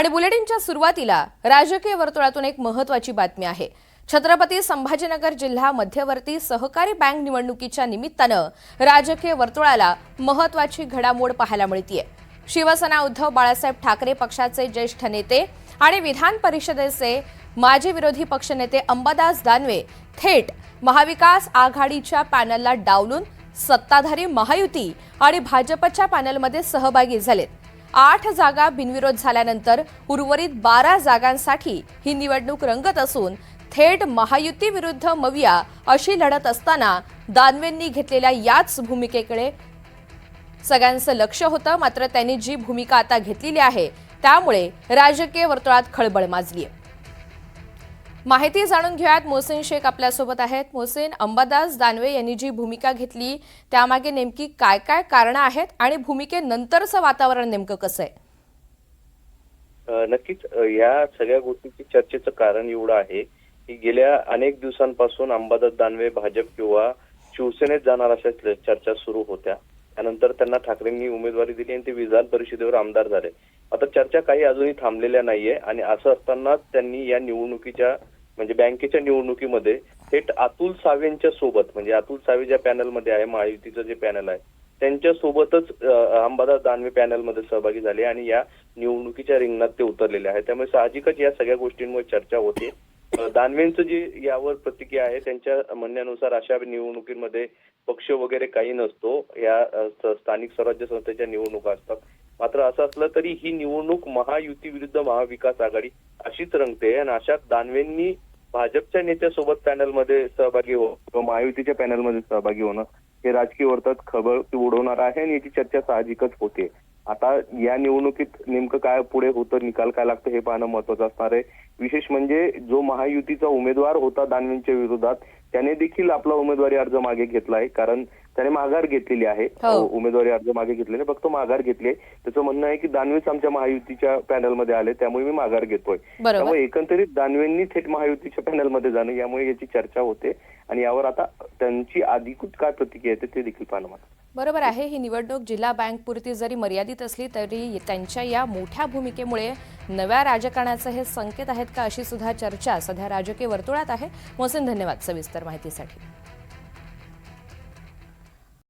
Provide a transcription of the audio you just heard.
आणि बुलेटिनच्या सुरुवातीला राजकीय वर्तुळातून एक महत्त्वाची बातमी आहे। छत्रपती संभाजीनगर जिल्हा मध्यवर्ती सहकारी बँक निवडणुकीच्या निमित्तानं राजकीय वर्तुळाला महत्त्वाची घडामोड पाहायला मिळतेय। शिवसेना उद्धव बाळासाहेब ठाकरे पक्षाचे ज्येष्ठ नेते आणि विधान परिषदेचे माजी विरोधी पक्षनेते अंबादास दानवे थेट महाविकास आघाडीच्या पॅनलला डावलून सत्ताधारी महायुती आणि भाजपच्या पॅनलमध्ये सहभागी झालेत। 8 जागा बिनविरोध झाल्यानंतर उर्वरित 12 जागांसाठी ही निवडणूक रंगत असून थेट महायुती विरुद्ध मविया अशी लढत असताना दानवेंनी घेतलेल्या याच भूमिकेकडे सगळ्यांचं लक्ष होतं। मात्र त्यांनी जी भूमिका आता घेतलेली आहे त्यामुळे राजकीय वर्तुळात खळबळ माजली आहे। माहिती जाणून घेऊयात, मोहसिन शेख आपल्या सोबत आहेत। मोहसिन, अंबादास दानवे यांनी जी भूमिका घेतली त्यामागे नेमकी काय काय कारणं आहेत आणि भूमिकेनंतरचं वातावरण नेमकं कसं आहे? नक्कीच या सगळ्या गोष्टीची चर्चेचं कारण एवढं आहे की गेल्या अनेक दिवसांपासून अंबादास दानवे भाजप किंवा शिवसेनेत जाणार अशा चर्चा सुरू होत्या। त्यानंतर त्यांना ठाकरेंनी उमेदवारी दिली आणि ते विधान परिषदेवर आमदार झाले। आता चर्चा काही अजूनही थांबलेल्या नाहीये आणि असं असताना त्यांनी या निवडणुकीच्या म्हणजे बँकेच्या निवडणुकीमध्ये थेट अतुल सावेंच्या सोबत, म्हणजे अतुल सावे ज्या पॅनलमध्ये आहे, महायुतीचं जे पॅनल आहे त्यांच्या सोबतच अंबादास दानवे पॅनलमध्ये सहभागी झाले आणि या निवडणुकीच्या रिंगणात ते उतरलेले आहेत। त्यामुळे साहजिकच या सगळ्या गोष्टींवर चर्चा होते। दानवेंचं जी यावर प्रतिक्रिया आहे, त्यांच्या म्हणण्यानुसार अशा निवडणुकीमध्ये पक्ष वगैरे काही नसतो, या स्थानिक स्वराज्य संस्थेच्या निवडणुका असतात। मात्र असं असलं तरी ही निवडणूक महायुती विरुद्ध महाविकास आघाडी अशीच रंगते आणि अशात दानवेंनी भाजपच्या नेत्यासोबत पॅनलमध्ये सहभागी हो किंवा महायुतीच्या पॅनलमध्ये सहभागी होणं हे राजकीय वर्तुळात खळबळ उडवणार आहे आणि याची चर्चा साहजिकच होते। आता या निवडणुकीत नेमकं काय पुढे होतं, निकाल काय लागतं हे पाहणं महत्त्वाचं असणार आहे। विशेष म्हणजे जो महायुतीचा उमेदवार होता दानवेंच्या विरोधात त्याने देखील आपला उमेदवारी अर्ज मागे घेतलाय, कारण त्याने माघार घेतलेली आहे। उमेदवारी अर्ज मागे घेतलेले, फक्त माघार घेतली। त्याचं म्हणणं आहे की दानवेच आमच्या महायुतीच्या पॅनलमध्ये आले त्यामुळे मी माघार घेतोय। त्यामुळे एकंदरीत दानवेंनी थेट महायुतीच्या पॅनलमध्ये जाणं यामुळे याची चर्चा होते आणि यावर आता त्यांची अधिकृत काय प्रतिक्रिया येते ते देखील पाहणं महत्त्वाचं। बरोबर आहे। ही निवडणूक जिल्हा बँक पुरती जरी मर्यादित असली तरी त्यांच्या या मोठ्या भूमिकेमुळे नव्या राजकारणाचे हे संकेत आहेत का, अशी सुद्धा चर्चा सध्या राजकीय वर्तुळात आहे। मोहसिन, धन्यवाद सविस्तर माहितीसाठी।